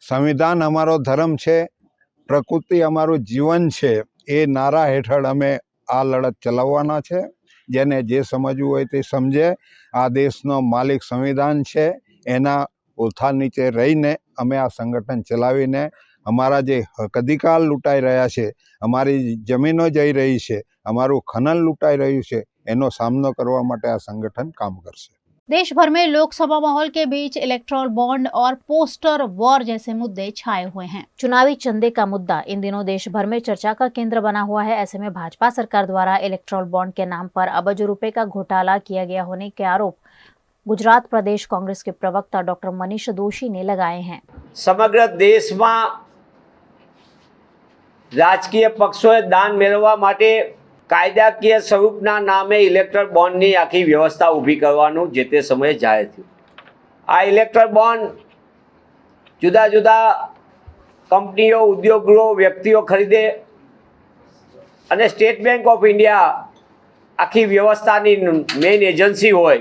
संविधान अमारो धर्म छे, प्रकृति अमारुं जीवन छे ए नारा हेठळ अमे आ लड़त चलाववाना छे। जेने जे समजवुं होय ते समझे। आ देशनो मालिक संविधान छे एना उथार नीचे रहीने अमे आ संगठन चलावीने अमारा जे हक अधिकार लूंटाई रह्या छे, अमारी जमीनो जई रही छे, अमारुं खनन लूंटाई रह्युं छे एनो सामनो करवा माटे आ संगठन काम करशे। देश भर में लोकसभा माहौल के बीच इलेक्टोरल बॉन्ड और पोस्टर वॉर जैसे मुद्दे छाए हुए हैं। चुनावी चंदे का मुद्दा इन दिनों देश भर में चर्चा का केंद्र बना हुआ है। ऐसे में भाजपा सरकार द्वारा इलेक्टोरल बॉन्ड के नाम पर अरबों रुपए का घोटाला किया गया होने के आरोप गुजरात प्रदेश कांग्रेस के प्रवक्ता डॉक्टर मनीष दोशी ने लगाए हैं। समग्र देश में राजकीय पक्षों दान मेळववा माटे कायदाकीय स्वरूपना नामे इलेक्टोरल बॉन्डनी आखी व्यवस्था ऊभी करवानुं जे ते समये जाहेर थयुं। आ इलेक्टोरल बॉन्ड जुदा जुदा कंपनीओ उद्योगो व्यक्तिओ खरीदे अने स्टेट बैंक ऑफ इंडिया आखी व्यवस्थानी मेन एजन्सी होय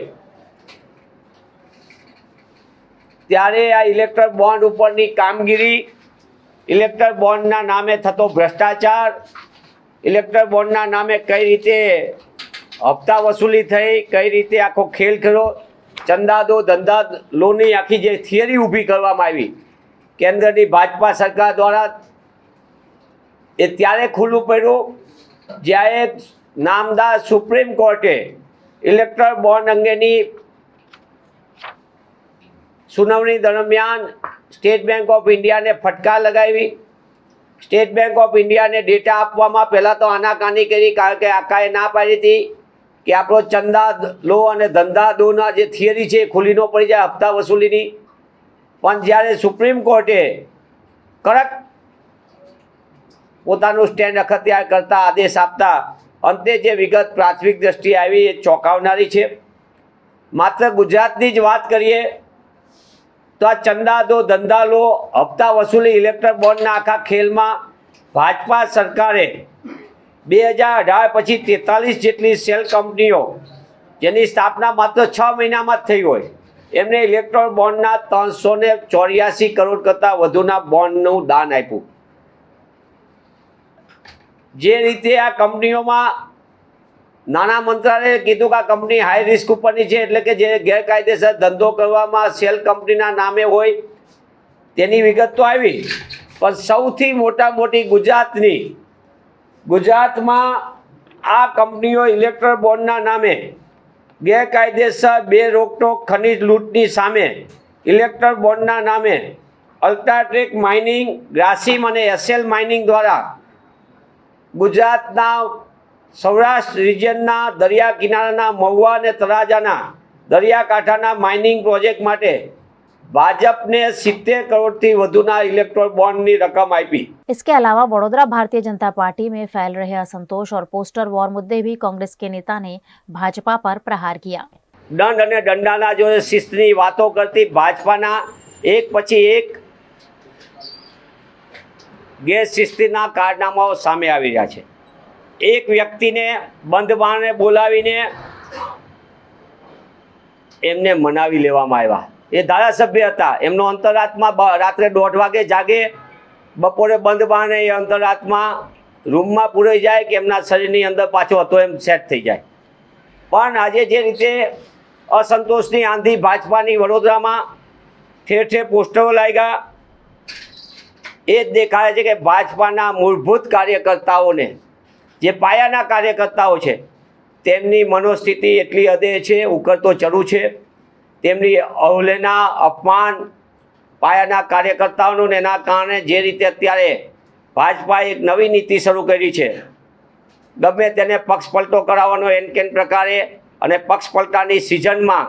त्यारे आ इलेक्टोरल बॉन्ड उपरनी कामगीरी, इलेक्टोरल बॉन्डना नामे थतो भ्रष्टाचार, इलेक्टोरल बॉन्डना नामे कई रीते हफ्ता वसूली थई, कई रीते आखो खेल खेलो, चंदा दो धंधा लोनी आखी जे थियरी ऊभी करवामां आवी केंद्रनी भाजपा सरकार द्वारा ए त्यारे खुल्लुं पड्युं ज्यारे नामदार सुप्रीम कोर्टे इलेक्टोरल बॉन्ड अंगेनी सुनावणी दरमियान स्टेट बैंक ऑफ इंडिया ने फटकार लगावी। स्टेट बैंक ऑफ इंडिया ने डेटा आपवामां पहला तो आनाकानी करी कारण के आकाए ना पाड़ी थी कि आपणो चंदा लो अने धंधा दोना जे थियरी छे खुली न पड़ी जाए हफ्ता वसूलीनी। पण ज्यारे सुप्रीम कोर्टे कड़क पोतानुं स्टेन्ड अखत्यार करता आदेश आपता अंते जे विगत प्राथमिक दृष्टिए आवी ए चौंकावनारी छे। मात्र गुजरातनी ज वात करीए तो आ चंदा दो धंधा लो हफ्ता वसूली इलेक्ट्रल बॉन्डना आखा खेल में भाजपा सरकारे 2018 पछी 43 जेटली सेल कंपनीओ जेनी स्थापना मात्र 6 महीना में थई होय एमने इलेक्ट्रल बॉन्डना 384 करोड़ करता वधुना बॉन्डनुं दान आप्युं। जे रीते आ कंपनीओ में नाना मंत्रालय कीधुं कि कंपनी हाई रिस्क उपरनी छे एटले के जे गैरकायदेसर धंधो करवामां सेल कंपनीना नामे होय तेनी विगत तो आवी पण सौथी मोटा मोटी गुजरात में આ કંપનીઓ ઇલેક્ટ્રોલ બોન્ડના નામે ગેરકાયદેસર બે રોકટોક ખનિજ લૂંટની સામે ઇલેક્ટ્રોલ બોન્ડના નામે અલ્ટ્રાટેક માઇનિંગ, ગ્રાસિમ અને એસએલ માઇનિંગ દ્વારા ગુજરાતના સૌરાષ્ટ્ર રિજિયનના દરિયા કિનારાના મહુવા અને તળાજાના દરિયાકાંઠાના માઇનિંગ પ્રોજેક્ટ માટે ભાજપને 70 કરોડથી વધુના ઇલેક્ટ્રોલ બોન્ડની રકમ આપી। इसके अलावा वडोदरा भारतीय जनता पार्टी में फैल रहे असंतोष और पोस्टर वॉर मुद्दे भी कांग्रेस के नेता ने भाजपा पर प्रहार किया। दंड અને દંડાના જો શિસ્તની વાતો કરતી ભાજપાના એક પછી એક ગેરશિસ્તીના કારનામાઓ સામે આવી રહ્યા છે। એક વ્યક્તિને બંધ બારણે બોલાવીને એમને મનાવી લેવામાં આવ્યા। એ ધારાસભ્ય હતા, એમનો અંતરાત્મા રાત્રે 1:30 વાગે જાગે, બપોરે બંધ બારણે એ અંતરાત્મા રૂમમાં પૂરાઈ જાય કે એમના શરીરની અંદર પાછો હતો એમ સેટ થઈ જાય। પણ આજે જે રીતે અસંતોષની આંધી ભાજપાની વડોદરામાં ઠેર ઠેર પોસ્ટરો લાગ્યા, એ જ દેખાય છે કે ભાજપાના મૂળભૂત કાર્યકર્તાઓને, જે પાયાના કાર્યકર્તાઓ છે, તેમની મનોસ્થિતિ એટલી હદે છે, ઉકળતો ચડું છે। તેમની અવહેલના, અપમાન પાયાના કાર્યકર્તાઓનું, એના કારણે જે રીતે અત્યારે ભાજપાએ એક નવી નીતિ શરૂ કરી છે, ગમે તેને પક્ષ પલટો કરાવવાનો એનકેન પ્રકારે, અને પક્ષ પલટાની સિઝનમાં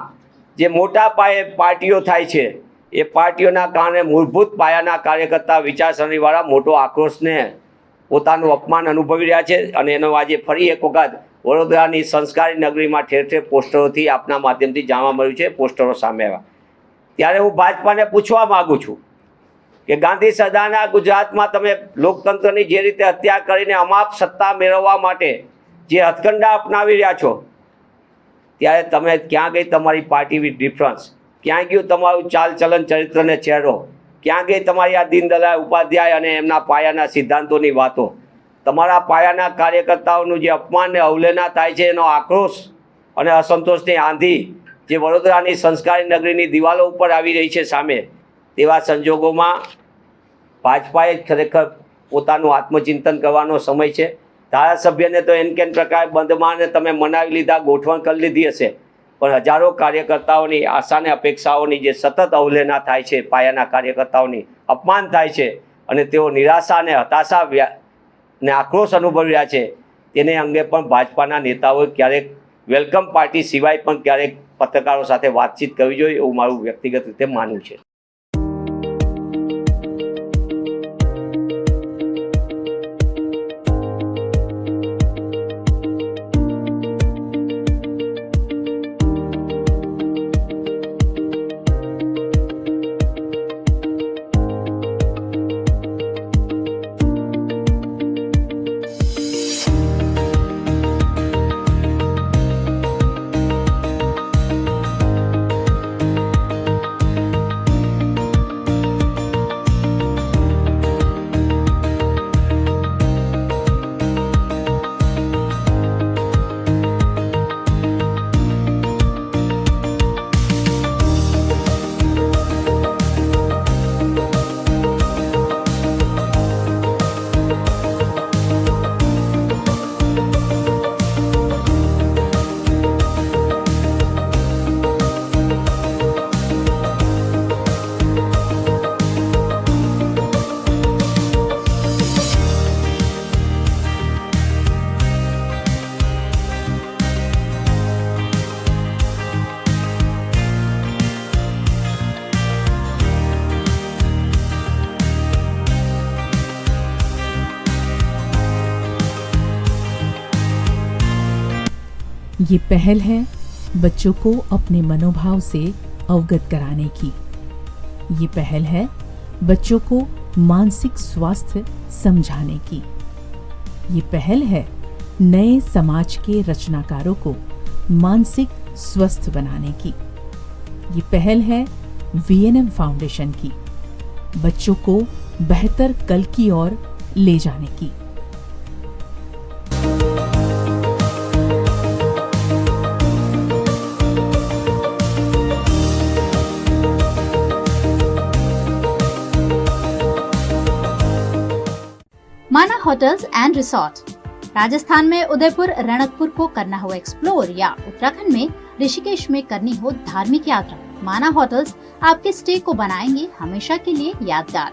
જે મોટા પાયે પાર્ટીઓ થાય છે, એ પાર્ટીઓના કારણે મૂળભૂત પાયાના કાર્યકર્તા વિચારસરણીવાળા મોટો આક્રોશને પોતાનું અપમાન અનુભવી રહ્યા છે। અને એનો આજે ફરી એક વખત વડોદરાની સંસ્કારી નગરીમાં ઠેર ઠેર પોસ્ટરોથી આપના માધ્યમથી જાણવા મળ્યું છે, પોસ્ટરો સામે આવ્યા। ત્યારે હું ભાજપાને પૂછવા માગું છું કે ગાંધી સદાના ગુજરાતમાં તમે લોકતંત્રની જે રીતે હત્યા કરીને અમાપ સત્તા મેળવવા માટે જે હથકંડા અપનાવી રહ્યા છો, ત્યારે તમે ક્યાં ગઈ તમારી પાર્ટી વિથ ડિફરન્સ? ક્યાં ગયું તમારું ચાલ ચલન, ચરિત્ર ને ચહેરો? ક્યાં ગઈ તમારી આ દીનદયાળ ઉપાધ્યાય અને એમના પાયાના સિદ્ધાંતોની વાતો? તમારા પાયાના કાર્યકર્તાઓનું જે અપમાન ને અવહેલના થાય છે, એનો આક્રોશ અને અસંતોષની આંધી જે વડોદરાની સંસ્કારી નગરીની દિવાલો ઉપર આવી રહી છે સામે, તેવા સંજોગોમાં ભાજપાએ ખરેખર પોતાનું આત્મચિંતન કરવાનો સમય છે। ધારાસભ્યને તો એનકેન પ્રકારે બંધમાં તમે મનાવી લીધા, ગોઠવણ કરી લીધી હશે, પણ હજારો કાર્યકર્તાઓની આશા અને અપેક્ષાઓની જે સતત અવહેલના થાય છે, પાયાના કાર્યકર્તાઓની અપમાન થાય છે, અને તેઓ નિરાશા અને હતાશા ને આક્રોશ અનુભવી રહ્યા છે, તેને અંગે પણ ભાજપાના નેતાઓએ ક્યારેક વેલકમ પાર્ટી સિવાય પણ ક્યારેક પત્રકારો સાથે વાતચીત કરવી જોઈએ, એવું મારું વ્યક્તિગત રીતે માનવું છે। ये पहल है बच्चों को अपने मनोभाव से अवगत कराने की। ये पहल है बच्चों को मानसिक स्वास्थ्य समझाने की। ये पहल है नए समाज के रचनाकारों को मानसिक स्वस्थ बनाने की। ये पहल है वीएनएम फाउंडेशन की, बच्चों को बेहतर कल की ओर ले जाने की। Mana Hotels and Resort, Rajasthan में उदयपुर रणकपुर को करना हो एक्सप्लोर या उत्तराखंड में ऋषिकेश में करनी हो धार्मिक यात्रा, माना होटल्स आपके स्टे को बनाएंगे हमेशा के लिए यादगार।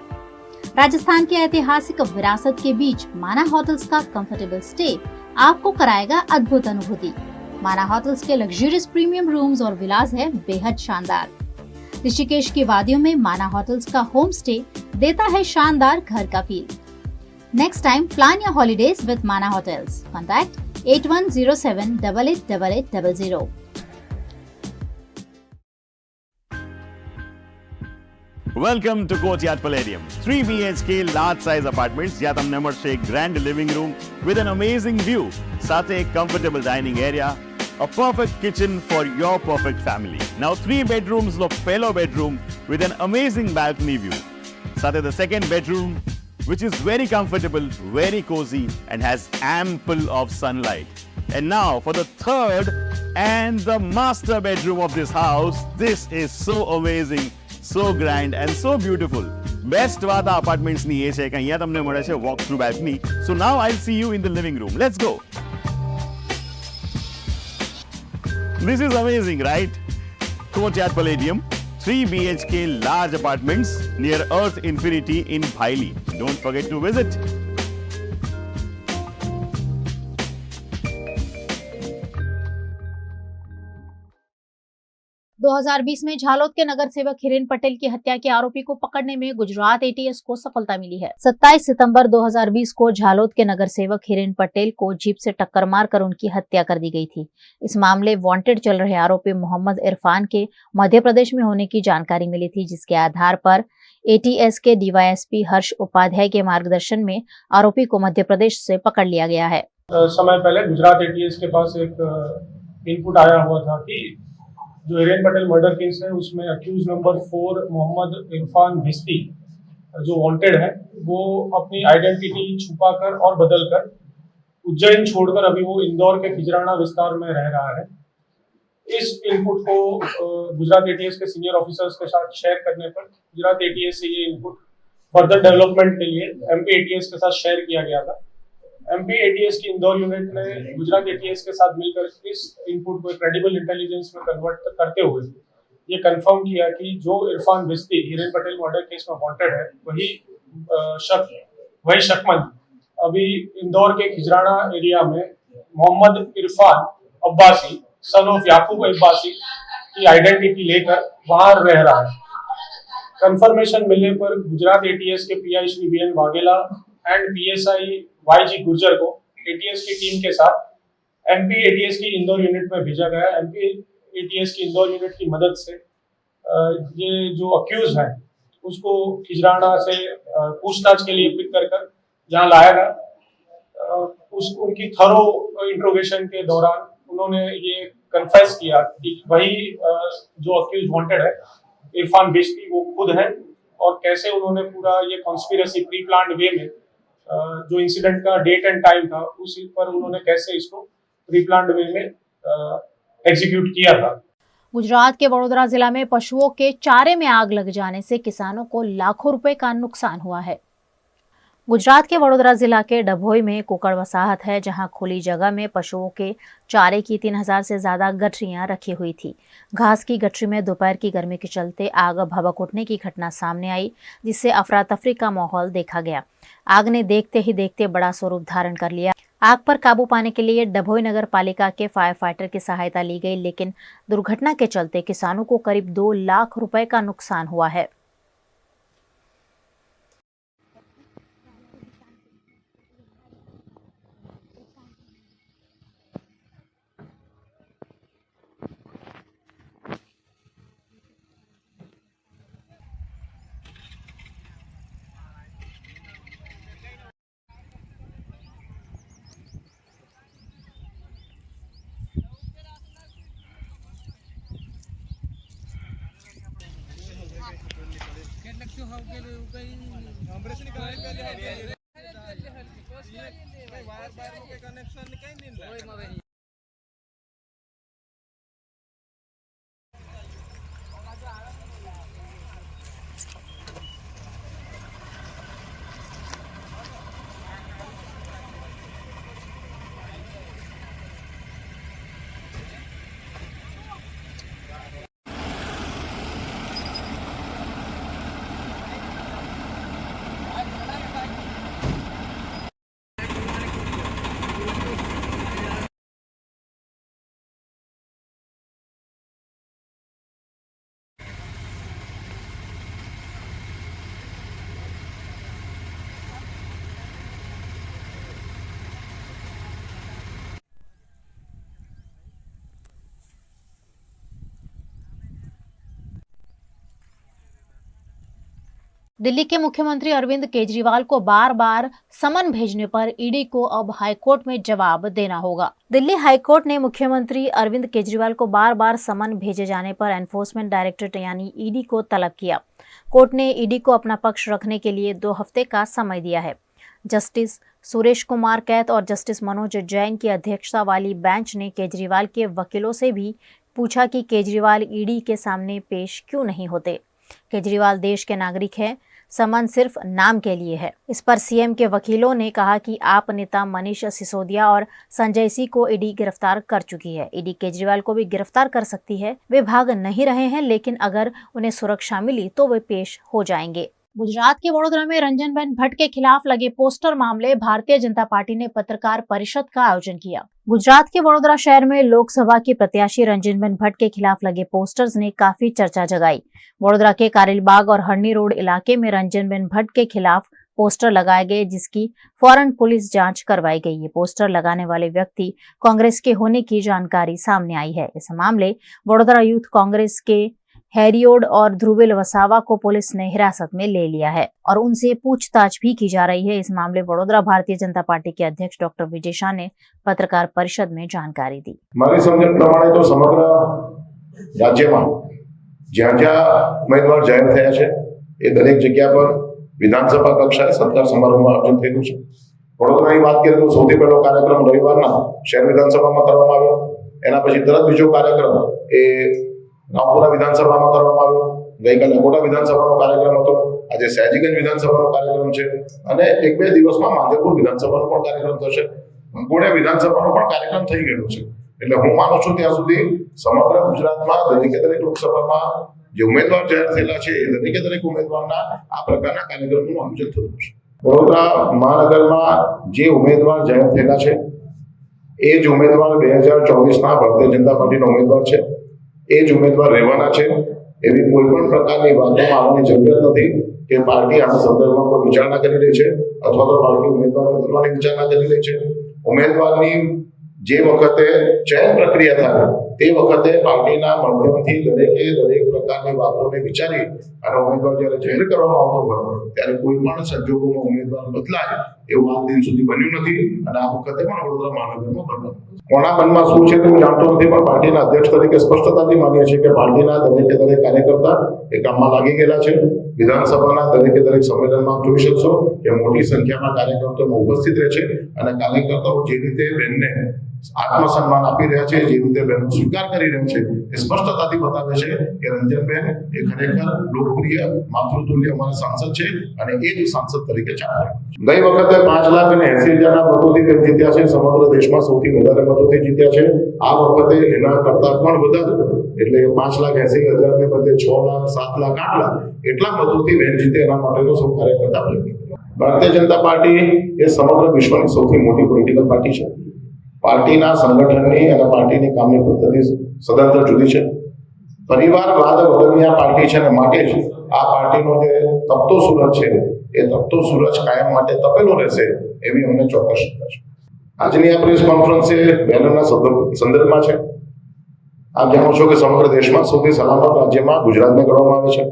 राजस्थान की ऐतिहासिक विरासत के बीच माना होटल्स का कंफर्टेबल स्टे आपको कराएगा अद्भुत अनुभूति। माना होटल्स के लग्जरियस प्रीमियम रूम्स और विलास है बेहद शानदार। ऋषिकेश की वादियों में माना होटल्स का होम स्टे देता है शानदार घर का feel. Next time plan your holidays with माना hotels. Contact 8107888800। Welcome to Courtyard Palladium. 3 BHK large size apartments જ્યાં તમને મળશે એક grand living room with an amazing view, સાથે એક comfortable dining area, a perfect kitchen for your perfect family. Now 3 bedrooms નો પહેલો bedroom with an amazing balcony view. સાથે the second bedroom which is very comfortable, very cozy and has ample of sunlight. And now for the third and the master bedroom of this house. This is so amazing, so grand and so beautiful. Best વાત આ apartments ની એ છે કે અહીંયા તમને મળે છે walk through balcony. So now I'll see you in the living room. Let's go. This is amazing, right? Courtyard Palladium, 3 BHK large apartments near Earth Infinity in Bhaili. Don't forget to visit. 2020 में झालोद के नगर सेवक हिरेन पटेल की हत्या के आरोपी को पकड़ने में गुजरात एटीएस को सफलता मिली है। 27 सितंबर 2020 को झालोद के नगर सेवक हिरेन पटेल को जीप से टक्कर मारकर उनकी हत्या कर दी गई थी। इस मामले वांटेड चल रहे आरोपी मोहम्मद इरफान के मध्य प्रदेश में होने की जानकारी मिली थी, जिसके आधार पर एटीएस के डीवाईएसपी हर्ष उपाध्याय के मार्गदर्शन में आरोपी को मध्य प्रदेश से पकड़ लिया गया है। समय पहले गुजरात एटीएस के पास एक इनपुट आया हुआ था कि जो हिरेन पटेल मर्डर केस है उसमें अक्यूज नंबर 4 मोहम्मद इरफान भिस्ती जो वांटेड है, वो अपनी आइडेंटिटी छुपाकर और बदलकर उज्जैन छोड़कर अभी वो इंदौर के खिजराना विस्तार में रह रहा है। इस इनपुट को गुजरात एटीएस के सीनियर ऑफिसर्स के साथ शेयर करने पर गुजरात एटीएस से ये इनपुट फर्दर डेवलपमेंट के लिए एमपी एटीएस के साथ शेयर किया गया था। एमपी एटीएस की इंदौर यूनिट ने गुजरात एटीएस के साथ मिलकर इस इनपुट को क्रेडिबल इंटेलिजेंस में कन्वर्ट करते हुए ये कंफर्म किया कि जो इरफान भिस्ती हिरेन पटेल मर्डर केस में वांटेड है वही शकमंद अभी इंदौर के खिजराना एरिया में मोहम्मद इरफान अब्बासी सन ऑफ याकूब अब्बासी की आइडेंटिटी लेकर वहां रह रहा है। कंफर्मेशन मिलने पर गुजरात एटीएस के PI Shri VN Vaghela and PSI YG Gurjar को एटीएस की टीम के साथ एमपी एटीएस की इंदौर यूनिट में भेजा गया। एमपी एटीएस की इंदौर यूनिट की मदद से ये जो अक्यूज है उसको खिजराना से पूछताछ के लिए पिक कर यहाँ लाया गया। उनकी थरो इंट्रोगेशन के दौरान उन्होंने ये कन्फेस किया कि वही जो अक्यूज वांटेड है इरफान भिस्ती वो खुद है, और कैसे उन्होंने पूरा ये कॉन्स्पिरेसी प्री प्लान्ड वे में जो इंसिडेंट का डेट एंड टाइम था उसी पर उन्होंने कैसे इसको प्री प्लान्ड वे में एग्जीक्यूट किया था। गुजरात के वडोदरा जिला में पशुओं के चारे में आग लग जाने से किसानों को लाखों रुपए का नुकसान हुआ है। गुजरात के वडोदरा जिला के डभोई में कुकड़ वसाहत है, जहां खुली जगह में पशुओं के चारे की 3000 से ज्यादा गठरियां रखी हुई थी। घास की गठरी में दोपहर की गर्मी के चलते आग भभक उठने की घटना सामने आई, जिससे अफरा तफरी का माहौल देखा गया। आग ने देखते ही देखते बड़ा स्वरूप धारण कर लिया। आग पर काबू पाने के लिए डभोई नगर पालिका के फायर फाइटर की सहायता ली गई, लेकिन दुर्घटना के चलते किसानों को करीब 2 लाख रुपए का नुकसान हुआ है। दिल्ली के मुख्यमंत्री अरविंद केजरीवाल को बार बार समन भेजने पर ईडी को अब हाईकोर्ट में जवाब देना होगा। दिल्ली हाईकोर्ट ने मुख्यमंत्री अरविंद केजरीवाल को बार बार समन भेजे जाने पर एनफोर्समेंट डायरेक्टरेट यानी ईडी को तलब किया। कोर्ट ने ईडी को अपना पक्ष रखने के लिए 2 हफ्ते का समय दिया है। जस्टिस सुरेश कुमार कैत और जस्टिस मनोज जैन की अध्यक्षता वाली बेंच ने केजरीवाल के वकीलों से भी पूछा कि केजरीवाल ईडी के सामने पेश क्यों नहीं होते। केजरीवाल देश के नागरिक हैं, समन सिर्फ नाम के लिए है। इस पर सीएम के वकीलों ने कहा कि आप नेता मनीष सिसोदिया और संजय सिंह को ईडी गिरफ्तार कर चुकी है। ईडी केजरीवाल को भी गिरफ्तार कर सकती है। वे भाग नहीं रहे हैं, लेकिन अगर उन्हें सुरक्षा मिली तो वे पेश हो जाएंगे। गुजरात के वडोदरा में रंजनबेन भट्ट के खिलाफ लगे पोस्टर मामले भारतीय जनता पार्टी ने पत्रकार परिषद का आयोजन किया। गुजरात के वडोदरा शहर में लोकसभा की प्रत्याशी रंजनबेन भट्ट के खिलाफ लगे पोस्टर्स ने काफी चर्चा जगाई। वडोदरा के कारेलबाग और हरनी रोड इलाके में रंजनबेन भट्ट के खिलाफ पोस्टर लगाए गए, जिसकी फौरन पुलिस जांच करवाई गई। ये पोस्टर लगाने वाले व्यक्ति कांग्रेस के होने की जानकारी सामने आई है। इस मामले वडोदरा यूथ कांग्रेस के हैरियोड और ध्रुविल वसावा को पुलिस ने हिरासत में ले लिया है और उनसे पूछताछ भी की जा रही है। इस मामले वडोदरा भारतीय जनता पार्टी के अध्यक्ष डॉक्टर विजय शाह ने पत्रकार परिषद में जानकारी दी। મારી સમજણ પ્રમાણે તો સમગ્ર રાજ્યમાં જ્યાં જ્યાં ઉમેદવાર જાહેર થયા છે એ દરેક જગ્યા પર વિધાનસભા કક્ષાએ સત્કાર સમારોહનું આયોજન થયેલું છે। વડોદરાની વાત કરીએ તો સૌથી પહેલો કાર્યક્રમ રવિવારના શહેર વિધાનસભામાં કરવામાં આવ્યો। એના પછી તરત બીજો કાર્યક્રમ એ રામપુરા વિધાનસભામાં કરવામાં આવ્યો। ગઈકાલે અકોટા વિધાનસભાનો કાર્યક્રમ હતો। આજે સયાજીગંજ વિધાનસભાનો કાર્યક્રમ છે અને 1-2 દિવસમાં માંજલપુર વિધાનસભાનો પણ કાર્યક્રમ થશે। ગોળિયા વિધાનસભાનો પણ કાર્યક્રમ થઈ ગયો છે। એટલે હું માનું છું ત્યાં સુધી સમગ્ર ગુજરાતમાં દરેકે દરેક લોકસભામાં જે ઉમેદવાર જાહેર થયેલા છે એ દરેકે દરેક ઉમેદવારના આ પ્રકારના કાર્યક્રમનું આયોજન થતું છે। વડોદરા મહાનગરમાં જે ઉમેદવાર જાહેર થયેલા છે એ જ ઉમેદવાર 2024ના ભારતીય જનતા પાર્ટીના ઉમેદવાર છે। એ જ ઉમેદવાર રહેવાના છે। એવી કોઈ પણ પ્રકારની વાતોમાં આવવાની જરૂરિયાત નથી કે પાર્ટી આ સંદર્ભમાં કોઈ વિચારણા કરી રહી છે અથવા તો પાર્ટી ઉમેદવાર બદલવાની વિચારણા કરી રહી છે। ઉમેદવારની જે વખતે ચયન પ્રક્રિયા થાય તે વખતે પાર્ટીના માધ્યમથી દરેકે દરેક પ્રકારની વાતોને વિચારી અને ઉમેદવાર જ્યારે જાહેર કરવામાં આવતો હોય ત્યારે કોઈ પણ સંજોગોમાં ઉમેદવાર બદલાય એવું આ દિન સુધી બન્યું નથી અને આ વખતે પણ વડોદરા મહાનગરમાં બન્યું। કોના મનમાં શું છે તે હું જાણતો નથી, પણ પાર્ટીના અધ્યક્ષ તરીકે સ્પષ્ટતાથી માનીએ છીએ કે પાર્ટીના દરેકે દરેક કાર્યકર્તા એ કામમાં લાગી ગયેલા છે। વિધાનસભાના દરેકે દરેક સંમેલનમાં આપ જોઈ શકશો કે મોટી સંખ્યામાં કાર્યકર્તાઓ ઉપસ્થિત રહે છે અને કાર્યકર્તાઓ જે રીતે બેનને આત્મસન્માન આપી રહ્યા છે, જે રીતે બેનનો સ્વીકાર કરી રહ્યા છે એ સ્પષ્ટતાથી બતાવે છે કે રંજનબેન એ ખરેખર લોકપ્રિય માતૃતુલ્ય અમારા સાંસદ છે અને એ જ સાંસદ તરીકે ચાલે। ગઈ વખતે 5,80,000ના મતોથી બેન જીત્યા છે। સમગ્ર દેશમાં સૌથી વધારે મતોથી જીત્યા છે। આ વખતે એના કરતા પણ વધારે એટલે 5,80,000 ને બદલે 6 લાખ 7 લાખ 8 લાખ એટલા મતોથી બેન જીતે એના માટેનો સૌ કાર્યકર્તા પ્રયત્ન કર્યો। ભારતીય જનતા પાર્ટી એ સમગ્ર વિશ્વની સૌથી મોટી પોલિટિકલ પાર્ટી છે। પાર્ટીના સંગઠનની અને પાર્ટીની કામની પદ્ધતિ સદંતર જુદી છે। પરિવારવાદ વગરની આ પાર્ટી છે અને માટે જ આ પાર્ટીનો જે તપતો સૂરજ છે એ તપતો સૂરજ કાયમ માટે તપેલો રહેશે એવી અમને ચોક્કસતા છે। આજની આ પ્રેસ કોન્ફરન્સ એ બેનરના સંદર્ભમાં છે। આપ જાણો છો કે સમગ્ર દેશમાં સૌથી સલામત રાજ્યમાં ગુજરાતને ગણવામાં આવે છે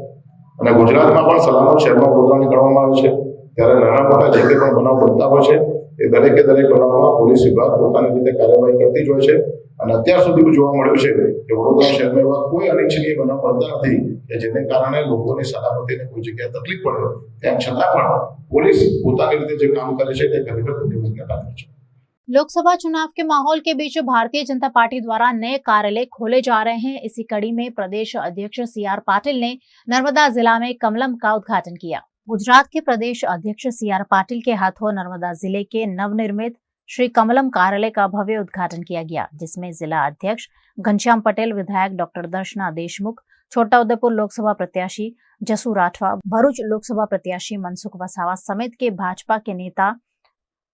અને ગુજરાતમાં પણ સલામત શહેરમાં વડોદરાને ગણવામાં આવે છે। ત્યારે નાના મોટા જે કંઈ પણ બનાવ બનતા હોય છે એ દરેકે દરેક બનાવમાં પોલીસ વિભાગ પોતાની રીતે કાર્યવાહી કરતી જ હોય છે અને અત્યાર સુધી જોવા મળ્યું છે કે વડોદરા શહેરમાં એવા કોઈ અનિચ્છનીય બનાવ બનતા નથી કે જેને કારણે લોકોની સલામતીને કોઈ જગ્યાએ તકલીફ પડે। તેમ છતાં પણ પોલીસ પોતાની રીતે જે કામ કરે છે તે ખરેખર ધન્યવાદને પાત્ર છે। लोकसभा चुनाव के माहौल के बीच भारतीय जनता पार्टी द्वारा नए कार्यालय खोले जा रहे हैं। इसी कड़ी में प्रदेश अध्यक्ष CR पाटिल ने नर्मदा जिला में कमलम का उद्घाटन किया। गुजरात के प्रदेश अध्यक्ष CR पाटिल के हाथों नर्मदा जिले के नवनिर्मित श्री कमलम कार्यालय का भव्य उद्घाटन किया गया, जिसमें जिला अध्यक्ष घनश्याम पटेल, विधायक डॉक्टर दर्शना देशमुख, छोटा उदेपुर लोकसभा प्रत्याशी जसू राठवा, भरूच लोकसभा प्रत्याशी मनसुख वसावा समेत के भाजपा के नेता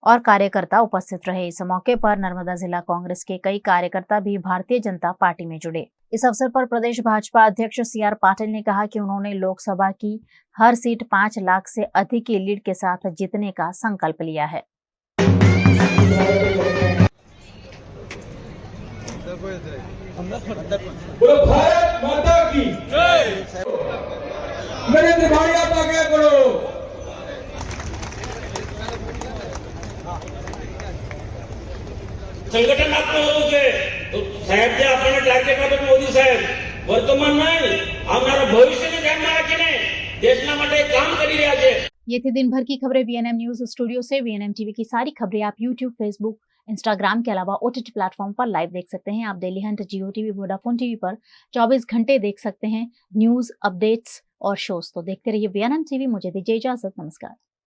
और कार्यकर्ता उपस्थित रहे। इस मौके पर नर्मदा जिला कांग्रेस के कई कार्यकर्ता भी भारतीय जनता पार्टी में जुड़े। इस अवसर पर प्रदेश भाजपा अध्यक्ष CR पाटिल ने कहा कि उन्होंने लोकसभा की हर सीट 5 लाख से अधिक की लीड के साथ जीतने का संकल्प लिया है। भारत माता की जय। नरेंद्र भाई सब आगे बढ़ो। संगठन आपलं होतं છે તો સાહેબ જે આપણને ટાર્ગેટ આપે મોદી સાહેબ વર્તમાન નહીં આવનારા ભવિષ્યને ધ્યાનમાં રાખીને દેશના માટે કામ કરી રહ્યા છે। ये थी दिन भर की खबरें वीएनएम न्यूज स्टूडियो से। वीएनएम टीवी की सारी खबरें आप यूट्यूब, फेसबुक, इंस्टाग्राम के अलावा ओटीटी प्लेटफॉर्म पर लाइव देख सकते हैं। आप डेली हंट, जियो टीवी, वोडाफोन टीवी पर 24 घंटे देख सकते हैं न्यूज, अपडेट्स और शोज। तो देखते रहिए वीएनएम टीवी। मुझे दीजिए इजाजत, नमस्कार।